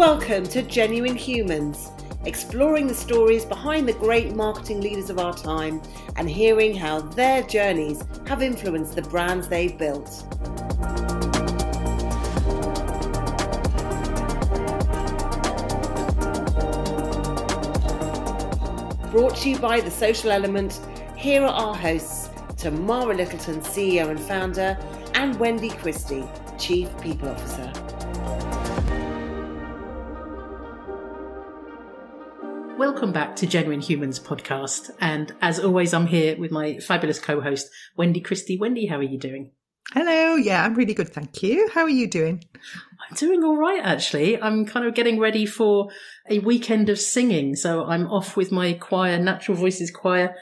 Welcome to Genuine Humans, exploring the stories behind the great marketing leaders of our time and hearing how their journeys have influenced the brands they've built. Brought to you by The Social Element, here are our hosts, Tamara Littleton, CEO and founder, and Wendy Christie, Chief People Officer. Welcome back to Genuine Humans podcast. And as always, I'm here with my fabulous co-host, Wendy Christie. Wendy, how are you doing? Hello. Yeah, I'm really good. Thank you. How are you doing? I'm doing all right, actually. I'm kind of getting ready for a weekend of singing. So I'm off with my choir, Natural Voices Choir.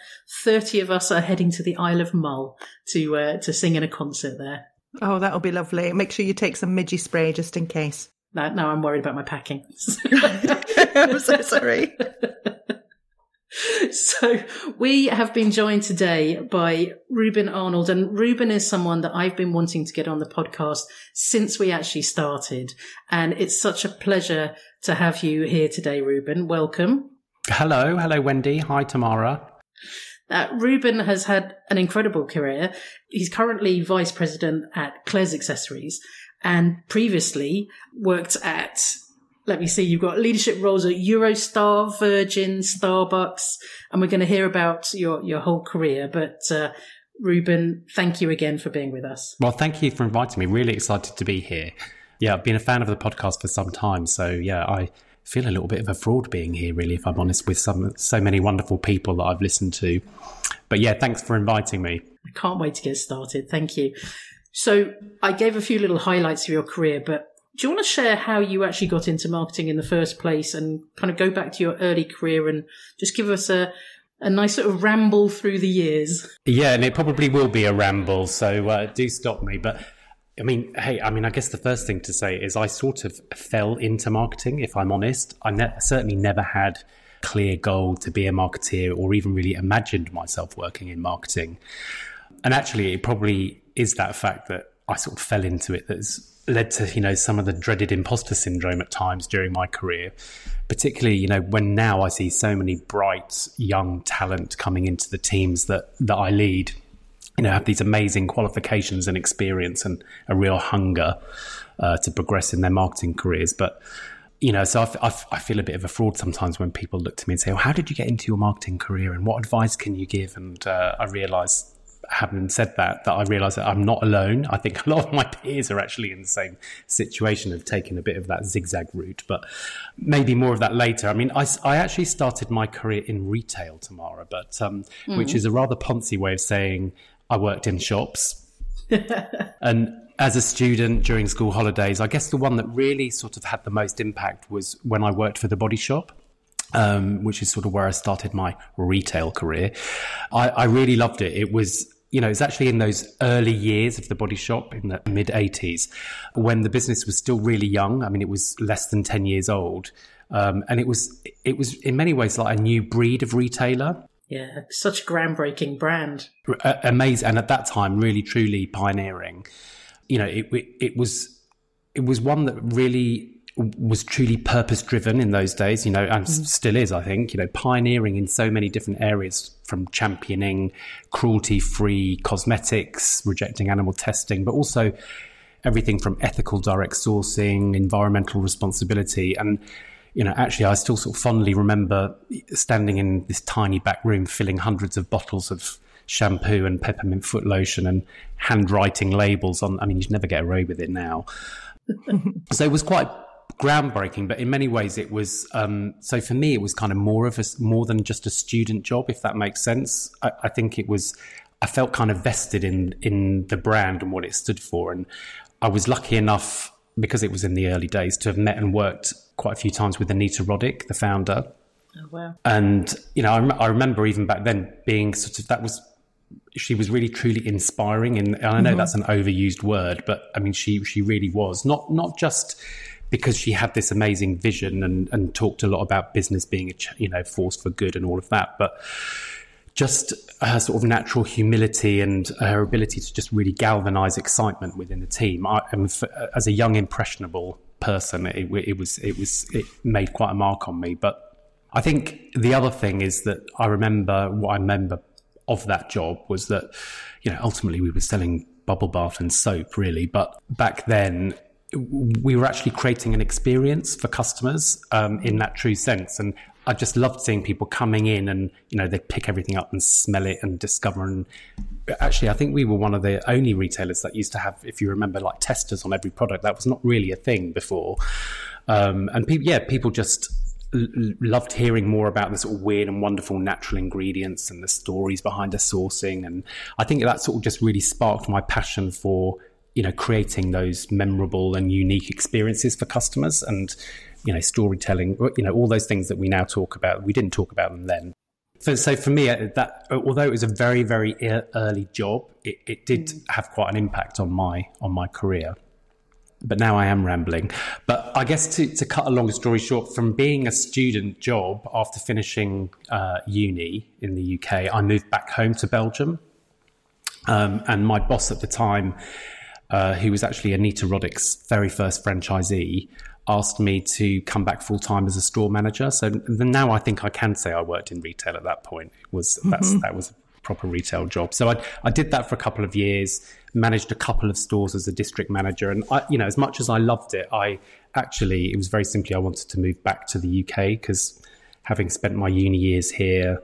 30 of us are heading to the Isle of Mull to sing in a concert there. Oh, that'll be lovely. Make sure you take some midgie spray just in case. No, I'm worried about my packing. I'm so sorry. So we have been joined today by Reuben Arnold, and Reuben is someone that I've been wanting to get on the podcast since we actually started. And it's such a pleasure to have you here today, Reuben. Welcome. Hello, Wendy. Hi, Tamara. Reuben has had an incredible career. He's currently vice president at Claire's Accessories and previously worked at, let me see, you've got leadership roles at Eurostar, Virgin, Starbucks, and we're going to hear about your whole career. But Reuben, thank you again for being with us. Well, thank you for inviting me. Really excited to be here. Yeah, I've been a fan of the podcast for some time. So yeah, I feel a little bit of a fraud being here, really, if I'm honest, with so many wonderful people that I've listened to. But yeah, thanks for inviting me. I can't wait to get started. Thank you. So I gave a few little highlights of your career, but do you want to share how you actually got into marketing in the first place and kind of go back to your early career and just give us a nice sort of ramble through the years? Yeah, and it probably will be a ramble, so do stop me. But I guess the first thing to say is I sort of fell into marketing, if I'm honest. I certainly never had a clear goal to be a marketeer or even really imagined myself working in marketing. And actually, it probably is that fact that I sort of fell into it that's led to, some of the dreaded imposter syndrome at times during my career, particularly, when now I see so many bright young talent coming into the teams that I lead, have these amazing qualifications and experience and a real hunger to progress in their marketing careers. But, so I feel a bit of a fraud sometimes when people look to me and say, how did you get into your marketing career and what advice can you give? And I realise, having said that I realise that I'm not alone. I think a lot of my peers are actually in the same situation of taking a bit of that zigzag route, but maybe more of that later. I mean, I actually started my career in retail, Tamara, but which is a rather poncy way of saying I worked in shops. And as a student during school holidays, I guess the one that really sort of had the most impact was when I worked for The Body Shop. Which is sort of where I started my retail career. I really loved it. It was, it's actually in those early years of The Body Shop in the mid 80s when the business was still really young. I mean, it was less than 10 years old. And it was in many ways like a new breed of retailer. Yeah, such a groundbreaking brand. Amazing. And at that time, really, truly pioneering. It was one that really was truly purpose-driven in those days, and still is, I think, pioneering in so many different areas, from championing cruelty-free cosmetics, rejecting animal testing, but also everything from ethical direct sourcing, environmental responsibility. And, actually, I still sort of fondly remember standing in this tiny back room filling hundreds of bottles of shampoo and peppermint foot lotion and handwriting labels on. I mean, you'd never get away with it now. So it was quite groundbreaking, but in many ways it was so for me it was kind of more than just a student job, if that makes sense. I think I felt kind of vested in the brand and what it stood for, and I was lucky enough, because it was in the early days, to have met and worked quite a few times with Anita Roddick, the founder. Oh wow. And I remember even back then being sort of, she was really truly inspiring, and I know that's an overused word, but I mean she really was, not just because she had this amazing vision and talked a lot about business being a force for good and all of that, but just her sort of natural humility and her ability to just really galvanize excitement within the team. As a young, impressionable person. It made quite a mark on me. But I think the other thing is that what I remember of that job was that, ultimately we were selling bubble bath and soap, really. But back then, we were actually creating an experience for customers in that true sense. And I just loved seeing people coming in and, they pick everything up and smell it and discover. And actually, I think we were one of the only retailers that used to have, if you remember, like testers on every product. That was not really a thing before. And people just loved hearing more about the sort of weird and wonderful natural ingredients and the stories behind the sourcing. And I think that sort of just really sparked my passion for, creating those memorable and unique experiences for customers and, storytelling, all those things that we now talk about. We didn't talk about them then. So for me, that although it was a very, very early job, it did have quite an impact on my career. But now I am rambling. But I guess to cut a long story short, from being a student job after finishing uni in the UK, I moved back home to Belgium. And my boss at the time, who was actually Anita Roddick's very first franchisee, asked me to come back full-time as a store manager. So now I think I can say I worked in retail at that point. That was a proper retail job. So I did that for a couple of years, managed a couple of stores as a district manager. And as much as I loved it, it was very simply, I wanted to move back to the UK because having spent my uni years here,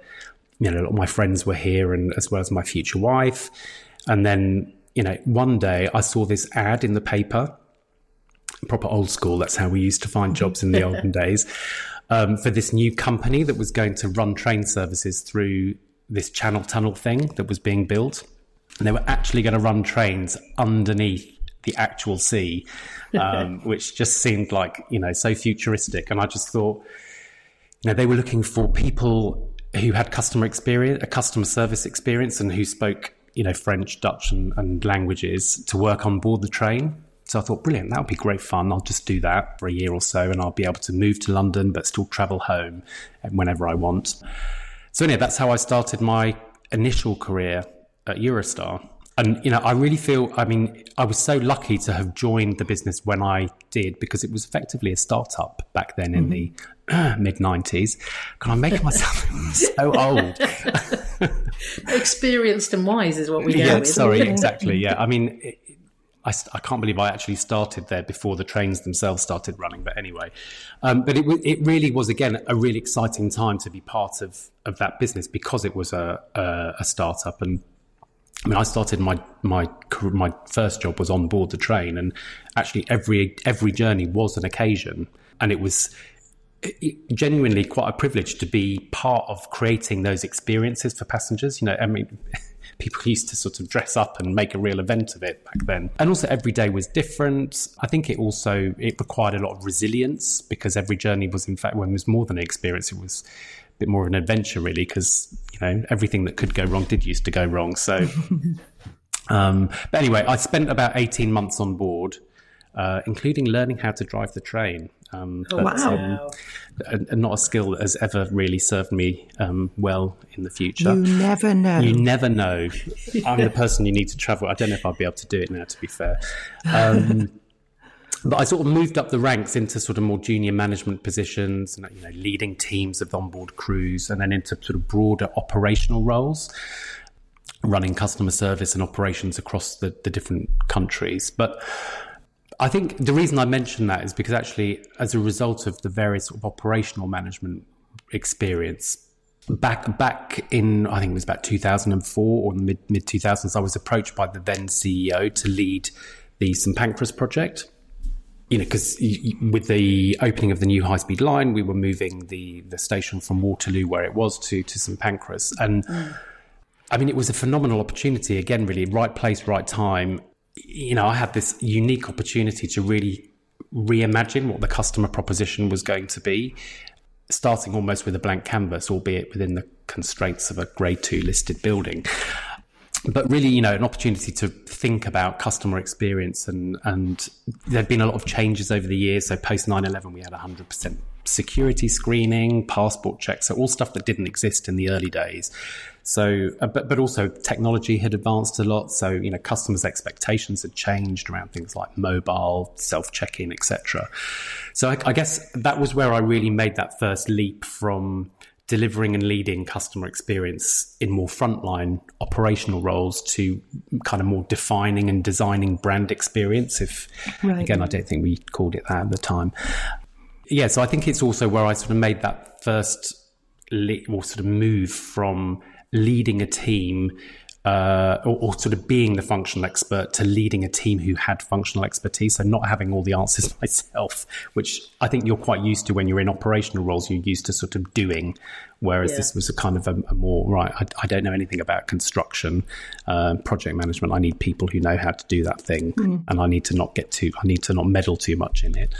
a lot of my friends were here, and as well as my future wife. And then, one day I saw this ad in the paper, proper old school. That's how we used to find jobs in the olden days, for this new company that was going to run train services through this channel tunnel thing that was being built. And they were actually going to run trains underneath the actual sea, which just seemed like, so futuristic. And I just thought, they were looking for people who had customer service experience and who spoke, French, Dutch and languages to work on board the train. So I thought, brilliant, that would be great fun. I'll just do that for a year or so and I'll be able to move to London but still travel home whenever I want. So anyway, that's how I started my initial career at Eurostar. And, I really feel, I was so lucky to have joined the business when I did, because it was effectively a startup back then in the mid-90s. God, I'm making myself so old. Experienced and wise is what we go with. Sorry, exactly. Yeah. I can't believe I actually started there before the trains themselves started running. But anyway, but it really was, again, a really exciting time to be part of that business because it was a startup. And I started my first job was on board the train, and actually every journey was an occasion, and it was genuinely quite a privilege to be part of creating those experiences for passengers. People used to sort of dress up and make a real event of it back then. And also every day was different. I think it required a lot of resilience, because every journey was, in fact, when it was more than an experience, it was a bit more of an adventure, really, because, everything that could go wrong did used to go wrong. So, but anyway, I spent about 18 months on board, including learning how to drive the train. Wow. And not a skill that has ever really served me well in the future. You never know. You never know. I'm the person you need to travel. I don't know if I'll be able to do it now, to be fair. But I sort of moved up the ranks into sort of more junior management positions, and, leading teams of onboard crews, and then into sort of broader operational roles, running customer service and operations across the different countries. But I think the reason I mention that is because actually, as a result of the various sort of operational management experience, back in, I think it was about 2004 or mid 2000s, I was approached by the then CEO to lead the St Pancras project. Because with the opening of the new high-speed line, we were moving the station from Waterloo, where it was, to St Pancras. And it was a phenomenal opportunity. Again, really, right place, right time. I had this unique opportunity to really reimagine what the customer proposition was going to be, starting almost with a blank canvas, albeit within the constraints of a grade 2 listed building. But really, an opportunity to think about customer experience, and there'd been a lot of changes over the years. So post 9/11, we had 100% security screening, passport checks, so all stuff that didn't exist in the early days. So, but also technology had advanced a lot. So, you know, customers' expectations had changed around things like mobile, self-check-in, etc. So I guess that was where I really made that first leap from delivering and leading customer experience in more frontline operational roles to kind of more defining and designing brand experience. Again, I don't think we called it that at the time. Yeah, so I think it's also where I sort of made that first sort of move from leading a team or sort of being the functional expert to leading a team who had functional expertise. So not having all the answers myself, which I think you're quite used to when you're in operational roles. You're used to sort of doing, whereas this was a kind of a more, right, I don't know anything about construction, project management. I need people who know how to do that thing, and I need to not meddle too much in it.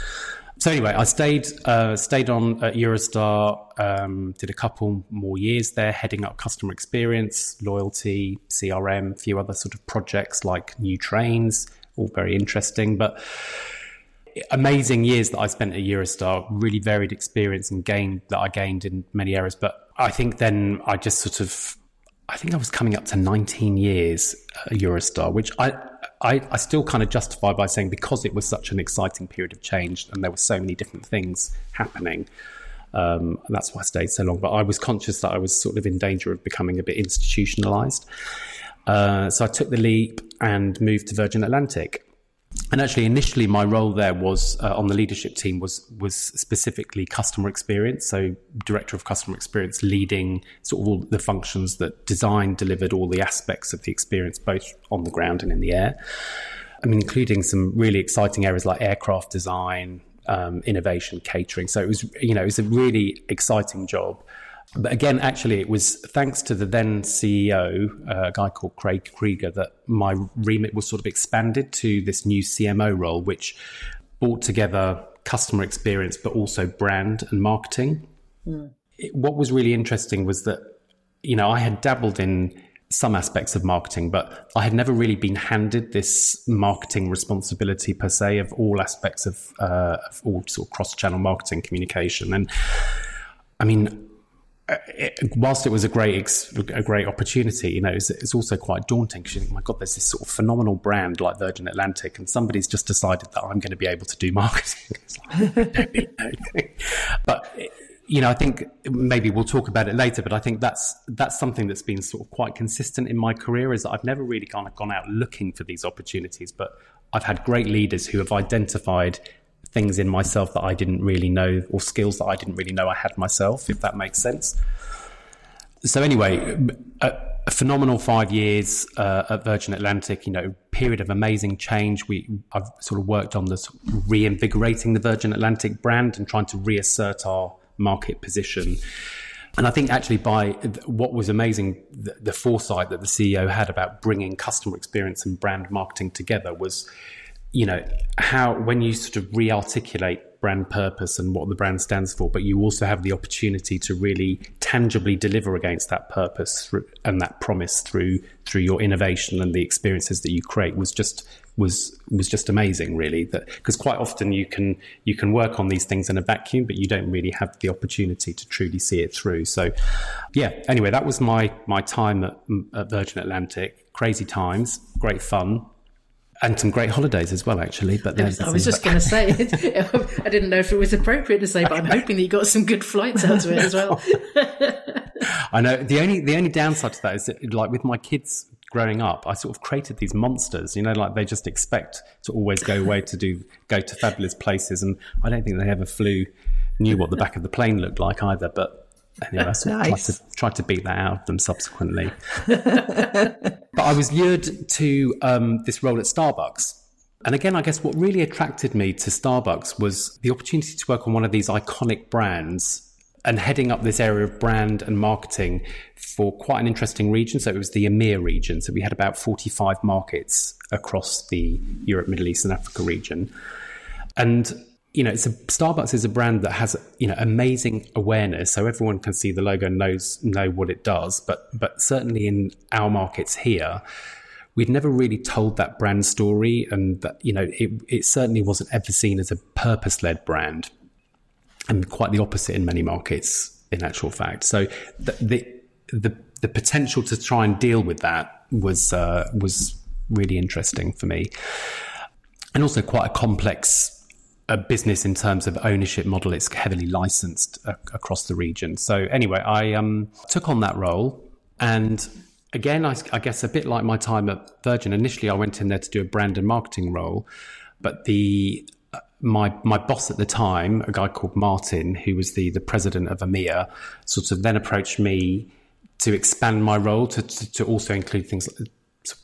So anyway, I stayed on at Eurostar, did a couple more years there, heading up customer experience, loyalty, CRM, a few other sort of projects like new trains, all very interesting. But amazing years that I spent at Eurostar, really varied experience and I gained in many areas. But I think then I think I was coming up to 19 years at Eurostar, which I still kind of justify by saying, because it was such an exciting period of change and there were so many different things happening, and that's why I stayed so long. But I was conscious that I was sort of in danger of becoming a bit institutionalized. So I took the leap and moved to Virgin Atlantic. And actually, initially, my role there was on the leadership team was specifically customer experience. So director of customer experience, leading sort of all the functions that designed, delivered all the aspects of the experience, both on the ground and in the air. I mean, including some really exciting areas like aircraft design, innovation, catering. So it was a really exciting job. But again, actually, it was thanks to the then CEO, a guy called Craig Krieger, that my remit was sort of expanded to this new CMO role, which brought together customer experience, but also brand and marketing. What was really interesting was that, you know, I had dabbled in some aspects of marketing, but I had never really been handed this marketing responsibility per se of all aspects of all sort of cross-channel marketing communication. And I mean, whilst it was a great opportunity, you know, it's also quite daunting because you think, my God, there's this sort of phenomenal brand like Virgin Atlantic, and somebody's just decided that I'm going to be able to do marketing. It's like, I don't really know anything. But you know, I think maybe we'll talk about it later. But I think that's something that's been sort of quite consistent in my career, is that I've never really gone out looking for these opportunities, but I've had great leaders who have identified things in myself that I didn't really know, or skills that I didn't really know I had myself, if that makes sense. So anyway, a phenomenal 5 years at Virgin Atlantic, you know, period of amazing change. I've sort of worked on this reinvigorating the Virgin Atlantic brand and trying to reassert our market position. And I think actually by what was amazing, the foresight that the CEO had about bringing customer experience and brand marketing together was, you know, how when you sort of re-articulate brand purpose and what the brand stands for, but you also have the opportunity to really tangibly deliver against that purpose and that promise through your innovation and the experiences that you create was just amazing, really. That because quite often you can work on these things in a vacuum, but you don't really have the opportunity to truly see it through. So yeah, anyway, that was my time at Virgin Atlantic. Crazy times, great fun. And some great holidays as well, actually. But I was just going to say, I didn't know if it was appropriate to say, but I'm hoping that you got some good flights out of it as well. I know. The only downside to that is that, like, with my kids growing up, I sort of created these monsters, you know, like they just expect to always go away go to fabulous places. And I don't think they ever knew what the back of the plane looked like either. But anyway, I sort of tried to beat that out of them subsequently. But I was lured to this role at Starbucks. And again, I guess what really attracted me to Starbucks was the opportunity to work on one of these iconic brands and heading up this area of brand and marketing for quite an interesting region. So it was the EMEA region. So we had about 45 markets across the Europe, Middle East and Africa region. And you know, Starbucks is a brand that has, you know, amazing awareness. So everyone can see the logo and know what it does. But certainly in our markets here, we'd never really told that brand story. And that, you know, it certainly wasn't ever seen as a purpose-led brand. and quite the opposite in many markets, in actual fact. So the potential to try and deal with that was really interesting for me, and also quite a complex business in terms of ownership model. It's heavily licensed across the region. So anyway, I took on that role, and again, I guess a bit like my time at Virgin. Initially, I went in there to do a brand and marketing role, but my boss at the time, a guy called Martin, who was the president of EMEA, sort of then approached me to expand my role to also include things like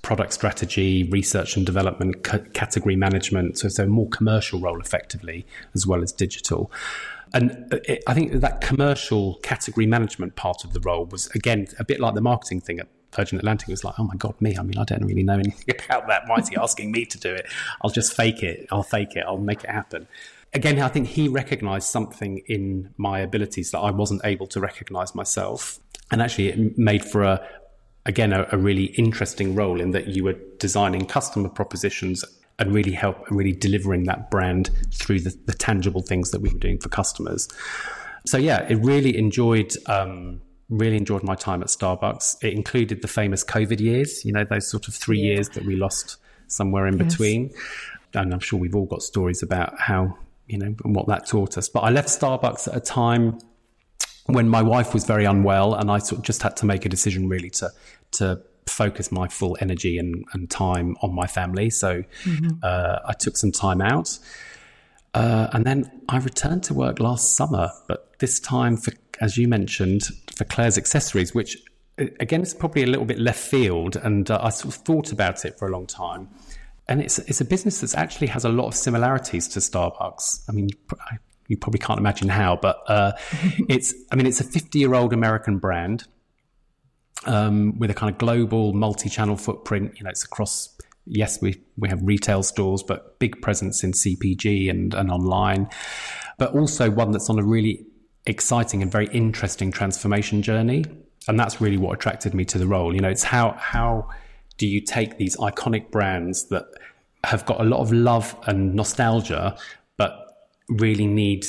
product strategy, research and development, category management. So a more commercial role effectively, as well as digital. And I think that commercial category management part of the role was, again, a bit like the marketing thing at Virgin Atlantic. It was like, oh my God, me. I mean, I don't really know anything about that. Why is he asking me to do it? I'll just fake it. I'll make it happen. Again, I think he recognized something in my abilities that I wasn't able to recognize myself. And actually it made for a really interesting role in that you were designing customer propositions and really delivering that brand through the tangible things that we were doing for customers. So yeah, it really enjoyed my time at Starbucks. It included the famous COVID years, those sort of 3 years that we lost somewhere in between. And I'm sure we've all got stories about how, and what that taught us. But I left Starbucks at a time when my wife was very unwell, and I sort of just had to make a decision really to focus my full energy and time on my family. So I took some time out, and then I returned to work last summer, but this time, as you mentioned, for Claire's Accessories, which again is probably a little bit left field, and I sort of thought about it for a long time. And it's a business that actually has a lot of similarities to Starbucks. I mean, you probably can't imagine how, but it's a 50-year-old American brand with a kind of global multi-channel footprint. It's across, yes, we have retail stores, but big presence in CPG and online, but also one that's on a really exciting and very interesting transformation journey. And that's really what attracted me to the role. It's how do you take these iconic brands that have got a lot of love and nostalgia, but really need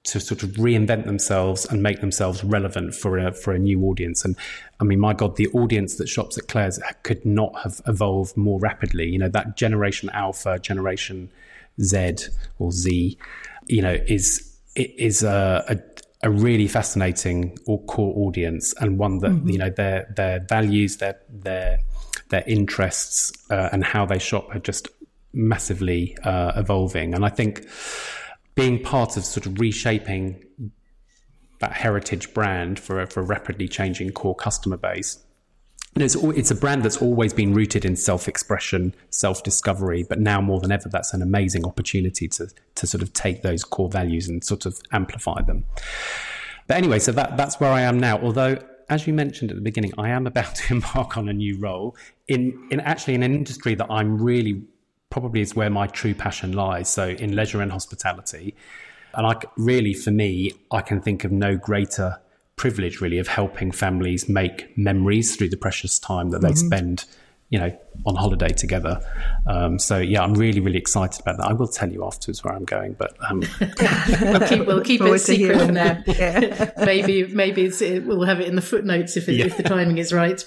to sort of reinvent themselves and make themselves relevant for a new audience. And I mean, my God, the audience that shops at Claire's could not have evolved more rapidly. That Generation Alpha, Generation Z or Z, is a really fascinating or core audience, and one that their values, their interests, and how they shop are just massively evolving. And I think being part of sort of reshaping that heritage brand for a rapidly changing core customer base, it's a brand that's always been rooted in self-expression, self-discovery, but now more than ever, that's an amazing opportunity to sort of take those core values and sort of amplify them. But anyway, so that's where I am now. Although, as you mentioned at the beginning, I am about to embark on a new role in an industry that I'm really probably is where my true passion lies. So in leisure and hospitality. And for me, I can think of no greater privilege really of helping families make memories through the precious time that they spend, on holiday together. So yeah, I'm really, really excited about that. I will tell you afterwards where I'm going, but we'll keep it secret for now. Yeah. maybe we'll have it in the footnotes if the timing is right.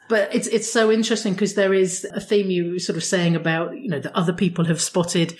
But it's so interesting because there is a theme you were sort of saying about, that other people have spotted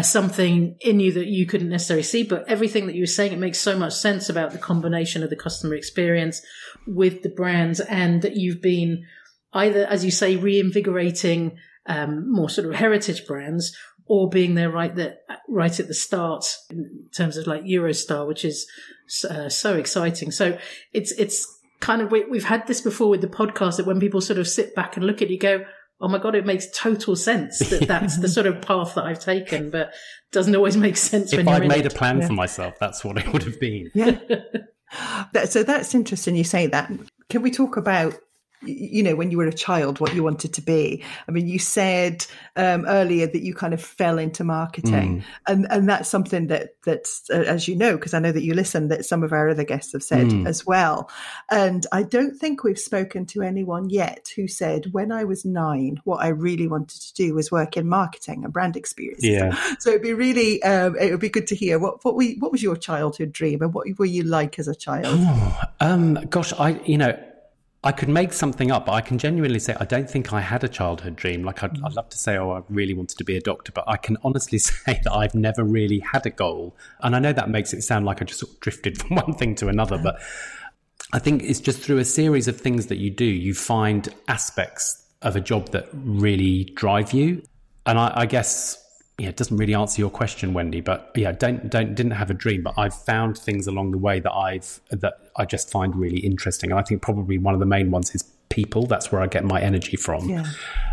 something in you that you couldn't necessarily see. But everything that you were saying, it makes so much sense about the combination of the customer experience with the brands, and that you've been either, as you say, reinvigorating more sort of heritage brands, or being there right at the start in terms of like Eurostar, which is so exciting. So it's kind of, we've had this before with the podcast, that when people sort of sit back and look at you, go, oh my God, it makes total sense that that's the sort of path that I've taken, but doesn't always make sense when you're in it. If I'd made a plan for myself, that's what it would have been. Yeah. So that's interesting you say that. Can we talk about when you were a child, what you wanted to be. I mean, you said earlier that you kind of fell into marketing, and that's something that's as you know, because I know that you listen, that some of our other guests have said as well. And I don't think we've spoken to anyone yet who said, when I was 9, what I really wanted to do was work in marketing and brand experience. Yeah. So it'd be really, it would be good to hear what was your childhood dream, and what were you like as a child? Gosh, I could make something up, but I can genuinely say I don't think I had a childhood dream. Like I'd love to say, I really wanted to be a doctor, but I can honestly say that I've never really had a goal. And I know that makes it sound like I just sort of drifted from one thing to another, but I think it's just through a series of things that you do, you find aspects of a job that really drive you. And I guess, it doesn't really answer your question, Wendy, but didn't have a dream, but I've found things along the way that I just find really interesting. And I think probably one of the main ones is people. That's where I get my energy from. Yeah.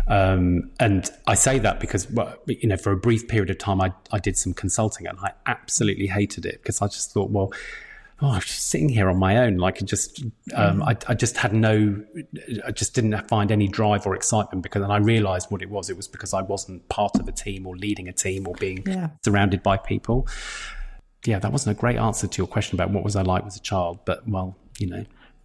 And I say that because, for a brief period of time, I did some consulting, and I absolutely hated it, because I just thought, I'm just sitting here on my own. Like, I just didn't find any drive or excitement, because then I realized what it was. It was because I wasn't part of a team or leading a team or being surrounded by people. Yeah, that wasn't a great answer to your question about what was I like as a child, but Well,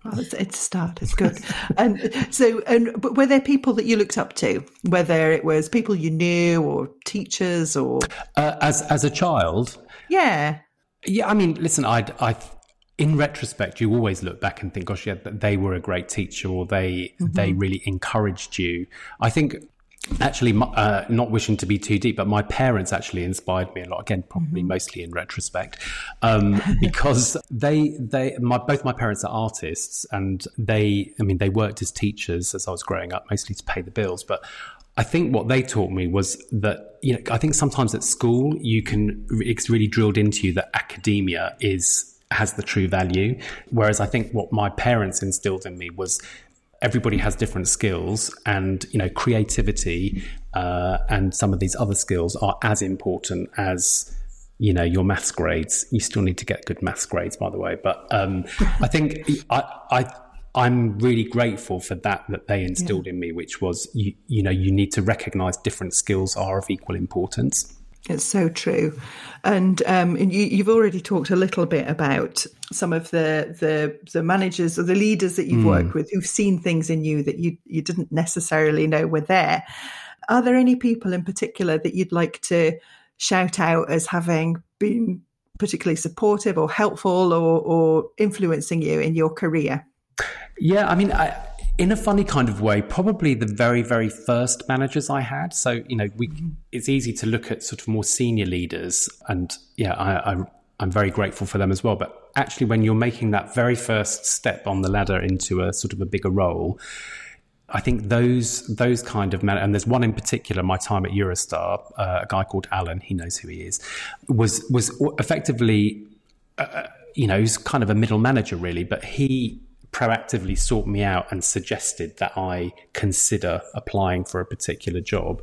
it's a start. It's good. But were there people that you looked up to, whether it was people you knew or teachers or as a child? Yeah. Yeah. I mean, listen, in retrospect, you always look back and think, gosh, they were a great teacher, or they really encouraged you. I think, actually, not wishing to be too deep, but my parents actually inspired me a lot. Again, probably mostly in retrospect, because both my parents are artists, and they worked as teachers as I was growing up, mostly to pay the bills. But I think what they taught me was that, I think sometimes at school it's really drilled into you that academia has the true value. Whereas I think what my parents instilled in me was everybody has different skills, and, creativity and some of these other skills are as important as, your maths grades. You still need to get good maths grades, by the way. But I think I'm really grateful for that they instilled in me, which was, you need to recognize different skills are of equal importance. It's so true. And you've already talked a little bit about some of the managers or the leaders that you've worked with who've seen things in you that you didn't necessarily know were there. Are there any people in particular that you'd like to shout out as having been particularly supportive or helpful or influencing you in your career? Yeah, I mean, in a funny kind of way, probably the very, very first managers I had. So, it's easy to look at sort of more senior leaders, and I'm very grateful for them as well. But actually, when you're making that very first step on the ladder into a sort of a bigger role, I think those kind of and there's one in particular, my time at Eurostar, a guy called Alan, he knows who he is, was effectively, he's kind of a middle manager really, but he proactively sought me out and suggested that I consider applying for a particular job.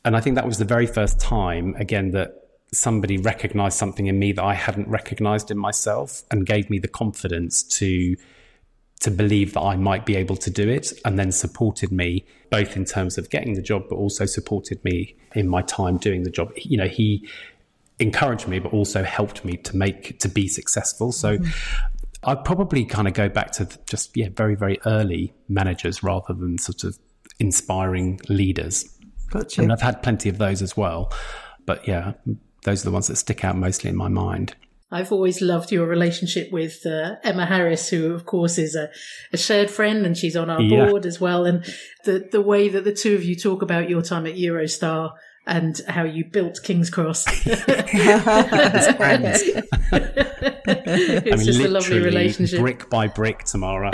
And I think that was the very first time, again, that somebody recognized something in me that I hadn't recognized in myself, and gave me the confidence to believe that I might be able to do it, and then supported me both in terms of getting the job, but also supported me in my time doing the job. He encouraged me, but also helped me to be successful. So I'd probably kind of go back to just, very, very early managers rather than sort of inspiring leaders. Gotcha. And I've had plenty of those as well. But those are the ones that stick out mostly in my mind. I've always loved your relationship with Emma Harris, who, of course, is a shared friend, and she's on our board as well. And the way that the two of you talk about your time at Eurostar and how you built King's Cross. It's just a lovely relationship. Brick by brick, Tamara.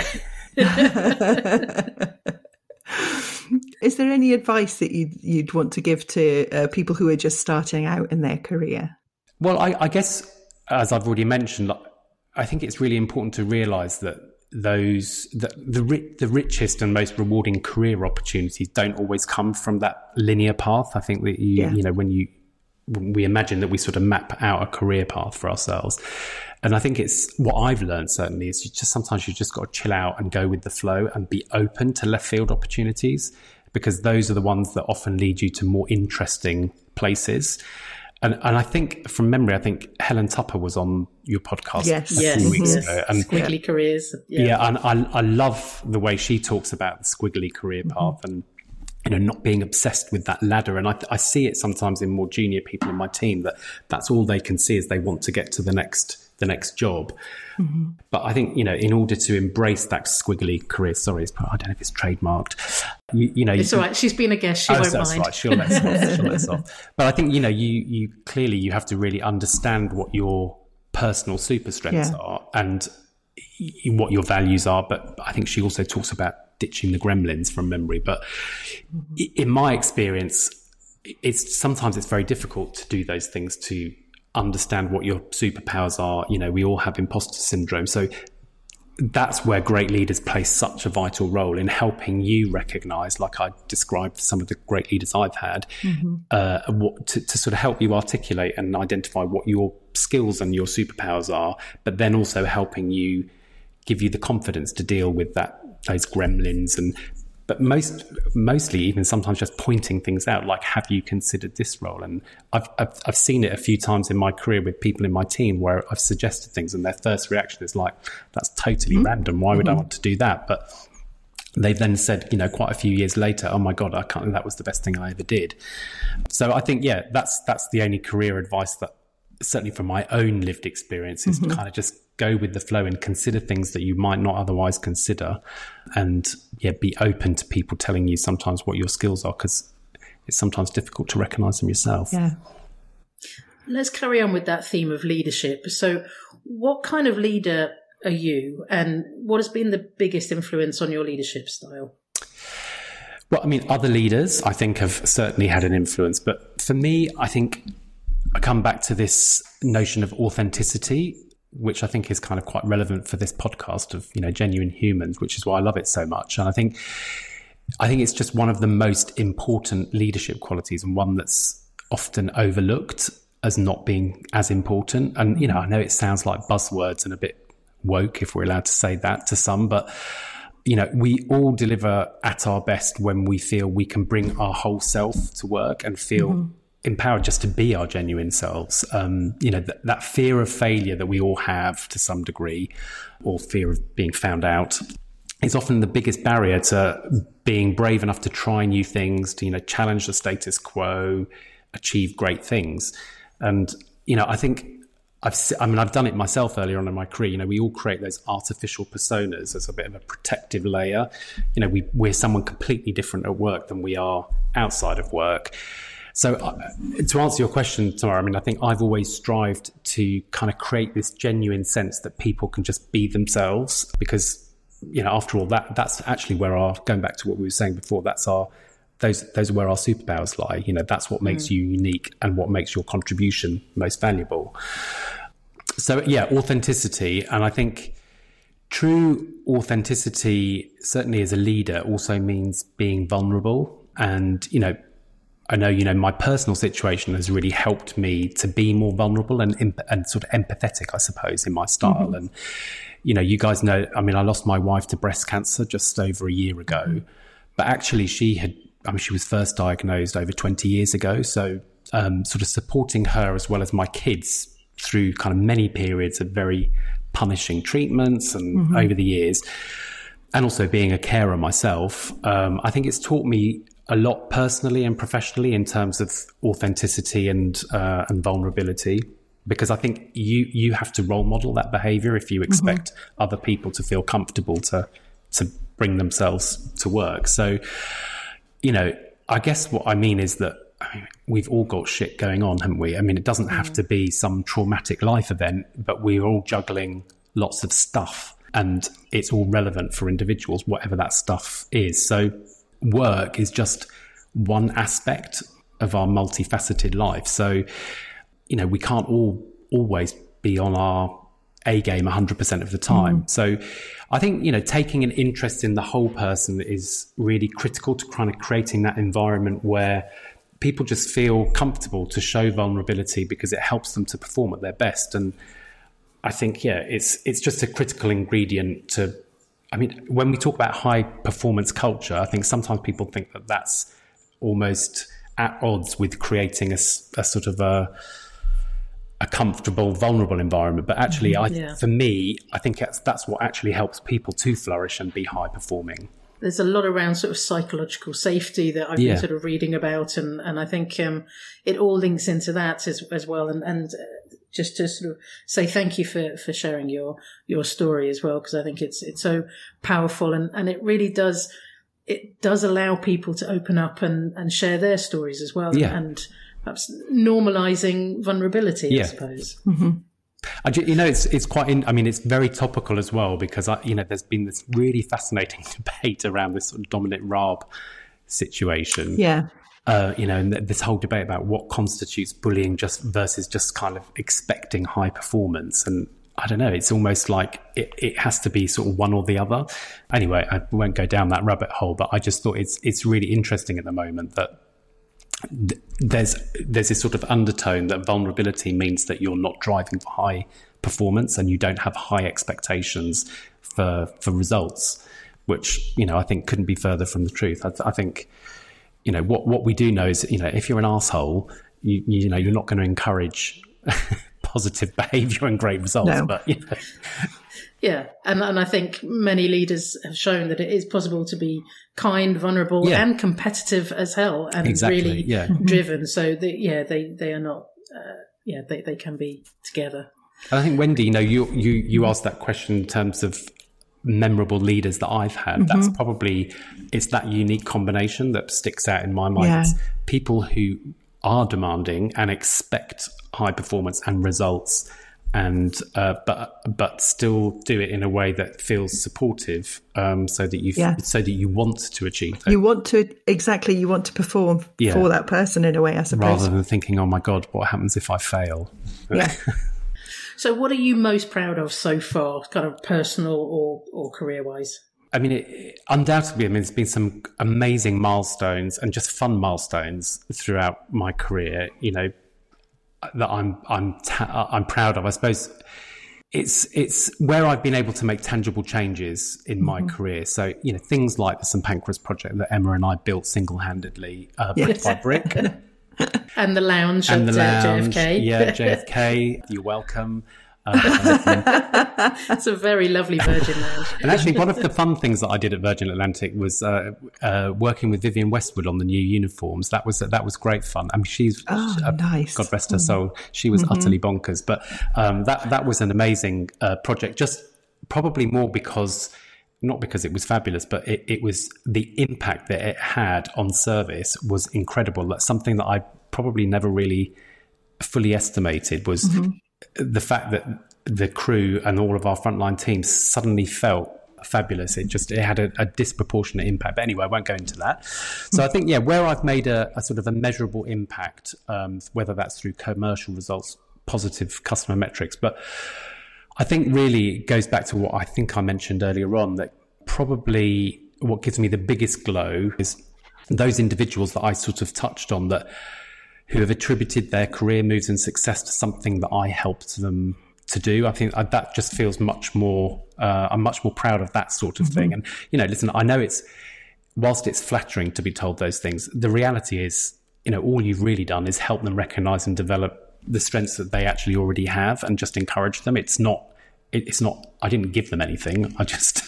Is there any advice that you'd want to give to people who are just starting out in their career? Well, I guess, as I've already mentioned, I think it's really important to realise that the richest and most rewarding career opportunities don't always come from that linear path. I think that when we imagine that we sort of map out a career path for ourselves, And I think it's what I've learned certainly is sometimes you just got to chill out and go with the flow and be open to left field opportunities, because those are the ones that often lead you to more interesting places. And I think from memory, I think Helen Tupper was on your podcast a few weeks ago. And squiggly careers. And I love the way she talks about the squiggly career path and, not being obsessed with that ladder. And I see it sometimes in more junior people in my team that's all they can see is they want to get to the next job. But I think, in order to embrace that squiggly career, sorry, I don't know if it's trademarked. It's all right. She's been a guest. She won't mind. Right. She'll let us off. But I think, you clearly you have to really understand what your personal super strengths are and what your values are. But I think she also talks about ditching the gremlins from memory. But in my experience, sometimes it's very difficult to do those things, to understand what your superpowers are. We all have imposter syndrome. So that's where great leaders play such a vital role in helping you recognize, like I described some of the great leaders I've had, to sort of help you articulate and identify what your skills and your superpowers are, but then also helping you, give you the confidence to deal with those gremlins. But mostly even sometimes just pointing things out, like, have you considered this role? And I've seen it a few times in my career with people in my team where I've suggested things and their first reaction is like, that's totally random. Why would I want to do that? But they've then said, quite a few years later, oh my God, that was the best thing I ever did. So I think, that's the only career advice that, certainly from my own lived experience, is to kind of just go with the flow and consider things that you might not otherwise consider, and be open to people telling you sometimes what your skills are, because it's sometimes difficult to recognize them yourself. Let's carry on with that theme of leadership. So what kind of leader are you, and what has been the biggest influence on your leadership style? Well, I mean, other leaders I think have certainly had an influence, but for me, I think I come back to this notion of authenticity, which I think is kind of quite relevant for this podcast of, genuine humans, which is why I love it so much. And I think it's just one of the most important leadership qualities, and one that's often overlooked as not being as important. And, I know it sounds like buzzwords and a bit woke, if we're allowed to say that to some, but, we all deliver at our best when we feel we can bring our whole self to work and feel empowered just to be our genuine selves. That fear of failure that we all have to some degree, or fear of being found out, is often the biggest barrier to being brave enough to try new things, to, challenge the status quo, achieve great things. And, I think I've done it myself earlier on in my career. We all create those artificial personas as a bit of a protective layer. We're someone completely different at work than we are outside of work. So to answer your question, Tamara, I think I've always strived to kind of create this genuine sense that people can just be themselves, because, after all, that's actually where going back to what we were saying before, those are where our superpowers lie. That's what makes you unique and what makes your contribution most valuable. So authenticity. And I think true authenticity, certainly as a leader, also means being vulnerable. And, I know, my personal situation has really helped me to be more vulnerable and sort of empathetic, I suppose, in my style. And, you guys know, I lost my wife to breast cancer just over a year ago, but actually she was first diagnosed over 20 years ago. So sort of supporting her as well as my kids through kind of many periods of very punishing treatments and over the years, and also being a carer myself, I think it's taught me a lot personally and professionally in terms of authenticity and vulnerability, because I think you have to role model that behavior if you expect other people to feel comfortable to bring themselves to work. So, I guess what I mean is that we've all got shit going on, haven't we? It doesn't have to be some traumatic life event, but we're all juggling lots of stuff, and it's all relevant for individuals, whatever that stuff is. So work is just one aspect of our multifaceted life. So, we can't always be on our A game 100% of the time. So I think, taking an interest in the whole person is really critical to kind of creating that environment where people just feel comfortable to show vulnerability, because it helps them to perform at their best. And I think, it's just a critical ingredient to, I mean, when we talk about high performance culture, I think sometimes people think that that's almost at odds with creating a sort of a comfortable, vulnerable environment. But actually, for me, I think that's what actually helps people to flourish and be high performing. There's a lot around sort of psychological safety that I've been sort of reading about. And I think it all links into that as well. And just to sort of say thank you for sharing your story as well, because I think it's so powerful, and it really does allow people to open up and share their stories as well, and perhaps normalizing vulnerability, I suppose. Mm-hmm. It's quite it's very topical as well, because there's been this really fascinating debate around this sort of dominant Raab situation. And this whole debate about what constitutes bullying versus just kind of expecting high performance. And I don't know, it's almost like it has to be sort of one or the other. Anyway, I won't go down that rabbit hole, but I just thought it's really interesting at the moment that there's this sort of undertone that vulnerability means that you're not driving for high performance and you don't have high expectations for results, which, I think couldn't be further from the truth. I think, what we do know is, if you're an arsehole, you're not going to encourage positive behaviour and great results. No. But yeah, and I think many leaders have shown that it is possible to be kind, vulnerable, and competitive as hell, and really driven. So they are not. They can be together. And I think, Wendy, you asked that question in terms of memorable leaders that I've had. That's probably, it's that unique combination that sticks out in my mind. It's people who are demanding and expect high performance and results, and but still do it in a way that feels supportive, so that you want to achieve that. You want to perform for that person in a way, I suppose, rather than thinking, oh my God, what happens if I fail? Yeah. So what are you most proud of so far, kind of personal or career-wise? I mean, undoubtedly, there's been some amazing milestones and just fun milestones throughout my career, that I'm proud of. I suppose it's where I've been able to make tangible changes in my career. So, things like the St Pancras project that Emma and I built single-handedly, brick by brick. And the lounge at JFK. Yeah, JFK. You're welcome. It's a very lovely Virgin Lounge. And actually, one of the fun things that I did at Virgin Atlantic was working with Vivienne Westwood on the new uniforms. That was great fun. I mean, she's nice. God rest her soul. She was utterly bonkers, but that was an amazing project. Just probably more because. Not because it was fabulous, but it was the impact that it had on service was incredible. That's something that I probably never really fully estimated, was the fact that the crew and all of our frontline teams suddenly felt fabulous. It had a disproportionate impact. But anyway, I won't go into that. So I think, where I've made a sort of a measurable impact, whether that's through commercial results, positive customer metrics, but I think really it goes back to what I think I mentioned earlier on, that probably what gives me the biggest glow is those individuals that I sort of touched on, who have attributed their career moves and success to something that I helped them to do. I think that just feels much more, I'm much more proud of that sort of thing. And, listen, I know whilst it's flattering to be told those things, the reality is, all you've really done is help them recognize and develop the strengths that they actually already have and just encourage them. It's not, I didn't give them anything. I just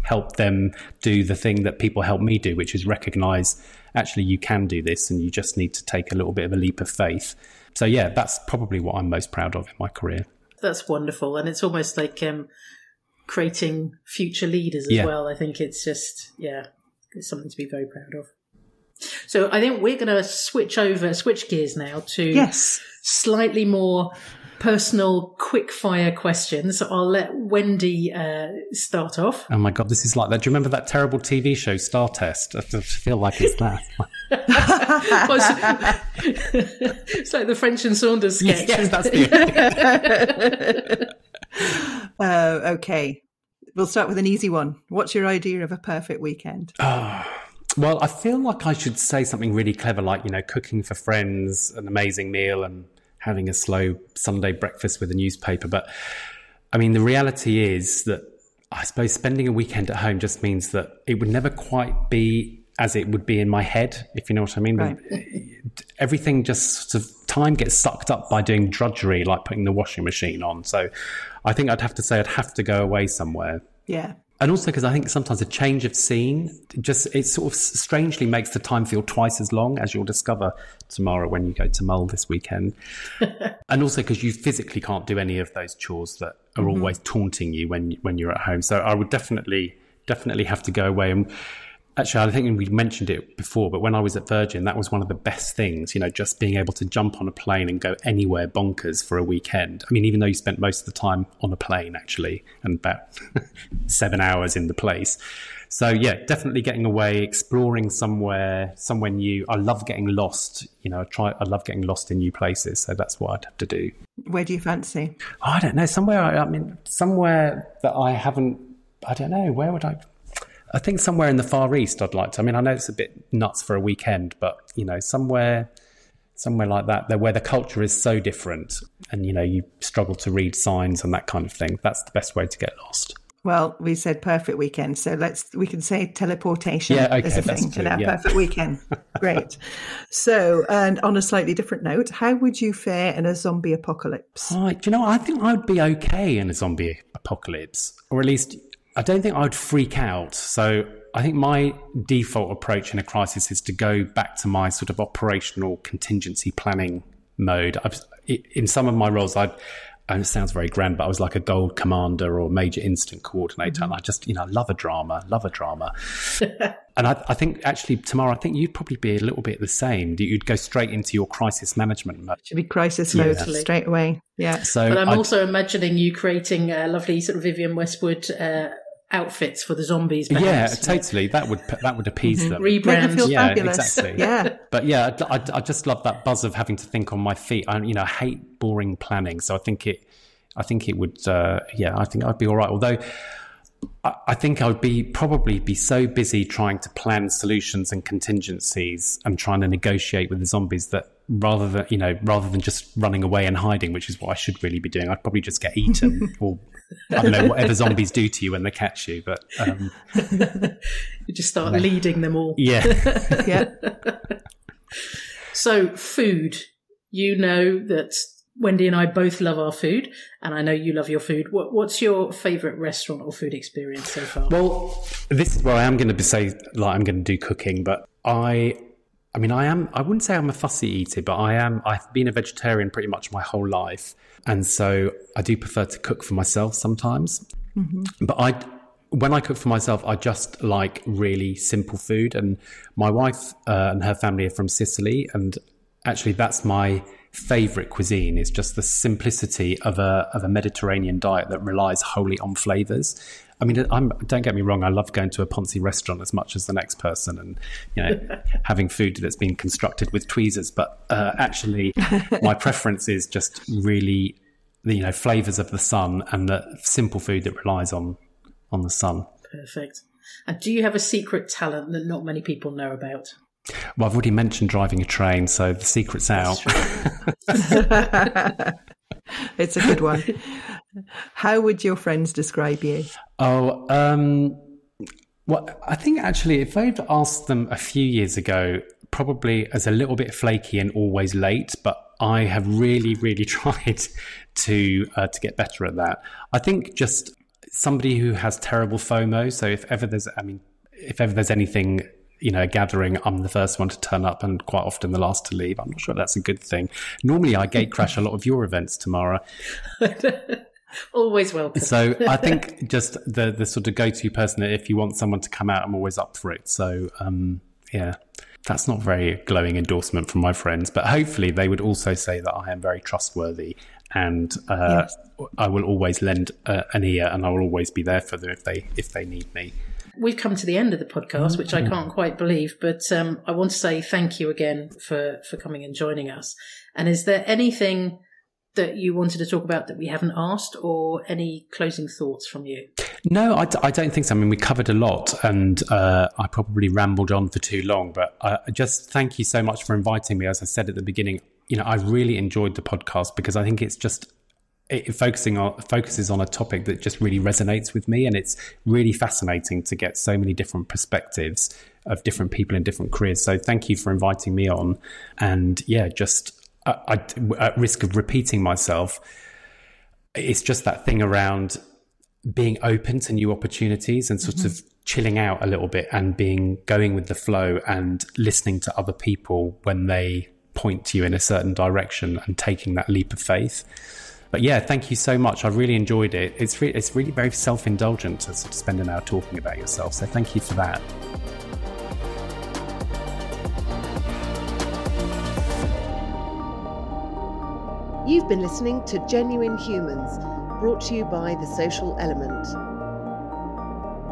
helped them do the thing that people help me do, which is recognize, actually, you can do this and you just need to take a little bit of a leap of faith. So that's probably what I'm most proud of in my career. That's wonderful. And it's almost like creating future leaders as well. I think it's just, it's something to be very proud of. So I think we're going to switch gears now to slightly more personal, quick-fire questions. So I'll let Wendy start off. Oh my God, this is like that. Do you remember that terrible TV show, Star Test? I feel like it's that. It's like the French and Saunders sketch. Yes, that's the okay. We'll start with an easy one. What's your idea of a perfect weekend? Well, I feel like I should say something really clever, like, cooking for friends, an amazing meal, and having a slow Sunday breakfast with a newspaper. But I mean, the reality is that I suppose spending a weekend at home just means that it would never quite be as it would be in my head, if you know what I mean. Right. Everything just sort of time gets sucked up by doing drudgery, like putting the washing machine on. So I think I'd have to say I'd have to go away somewhere. Yeah. And also because I think sometimes a change of scene, it sort of strangely makes the time feel twice as long, as you'll discover tomorrow when you go to Mull this weekend. And also because you physically can't do any of those chores that are always taunting you when you're at home. So I would definitely have to go away. And actually, I think we mentioned it before, but when I was at Virgin, that was one of the best things, just being able to jump on a plane and go anywhere bonkers for a weekend. I mean, even though you spent most of the time on a plane, actually, and about 7 hours in the place. So, yeah, definitely getting away, exploring somewhere new. I love getting lost. I love getting lost in new places. So that's what I'd have to do. Where do you fancy? Oh, I don't know. Somewhere that I haven't, I don't know. Where would I think somewhere in the Far East I'd like to. I mean, I know it's a bit nuts for a weekend, but, somewhere like that, where the culture is so different and, you struggle to read signs and that kind of thing. That's the best way to get lost. Well, we said perfect weekend, so we can say teleportation is a thing in our perfect weekend. Great. So, and on a slightly different note, how would you fare in a zombie apocalypse? I think I would be okay in a zombie apocalypse, or at least I don't think I would freak out. So I think my default approach in a crisis is to go back to my sort of operational contingency planning mode. In some of my roles, and it sounds very grand, but I was like a gold commander or major incident coordinator. And I just, love a drama. And I think actually tomorrow, I think you'd probably be a little bit the same. You'd go straight into your crisis management mode. Should be crisis mode straight away. Yeah. So, but I'm also imagining you creating a lovely sort of Vivienne Westwood outfits for the zombies. Perhaps. Yeah, totally. That would appease them. Rebrand. Make them feel fabulous. Exactly. Yeah. But yeah, I just love that buzz of having to think on my feet. I hate boring planning, so I think it would. I think I'd be all right. Although I think I would probably be so busy trying to plan solutions and contingencies and trying to negotiate with the zombies that rather than just running away and hiding, which is what I should really be doing, I'd probably just get eaten or I don't know, whatever zombies do to you when they catch you. But you just start leading them all. Yeah. Yeah. So food, that Wendy and I both love our food, and I know you love your food. What's your favourite restaurant or food experience so far? Well, this is where I am going to say, like, I'm going to do cooking, but I wouldn't say I'm a fussy eater, but I've been a vegetarian pretty much my whole life. And so I do prefer to cook for myself sometimes. Mm-hmm. But when I cook for myself, I just like really simple food. And my wife and her family are from Sicily. And actually that's my favourite cuisine, is just the simplicity of a Mediterranean diet that relies wholly on flavours. I mean, don't get me wrong, I love going to a Ponzi restaurant as much as the next person and, having food that's been constructed with tweezers. But actually, my preference is just really, flavours of the sun and the simple food that relies on the sun. Perfect. And do you have a secret talent that not many people know about? Well, I've already mentioned driving a train, so the secret's out. It's a good one. How would your friends describe you? Oh, well, I think actually if I'd asked them a few years ago, probably as a little bit flaky and always late, but I have really, really tried to get better at that. I think just somebody who has terrible FOMO. So if ever there's anything, a gathering, I'm the first one to turn up and quite often the last to leave. I'm not sure that's a good thing. Normally I gate crash a lot of your events, Tamara. Always welcome. So I think just the sort of go-to person that if you want someone to come out, I'm always up for it. So that's not very glowing endorsement from my friends, but hopefully they would also say that I am very trustworthy and yes. I will always lend an ear and I will always be there for them if they need me. We've come to the end of the podcast, which I can't quite believe, but I want to say thank you again for coming and joining us. And is there anything that you wanted to talk about that we haven't asked, or any closing thoughts from you? No, I don't think so. I mean, we covered a lot and I probably rambled on for too long, but just thank you so much for inviting me. As I said at the beginning, I really enjoyed the podcast because I think it's just it focuses on a topic that just really resonates with me, and it's really fascinating to get so many different perspectives of different people in different careers. So thank you for inviting me on. And yeah, just at risk of repeating myself, it's just that thing around being open to new opportunities and sort of chilling out a little bit and going with the flow and listening to other people when they point to you in a certain direction and taking that leap of faith. But yeah, thank you so much. I really enjoyed it. It's really very self-indulgent to sort of spend an hour talking about yourself. So thank you for that. You've been listening to Genuine Humans, brought to you by The Social Element.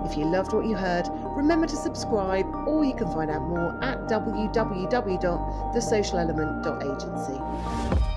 If you loved what you heard, remember to subscribe, or you can find out more at www.thesocialelement.agency.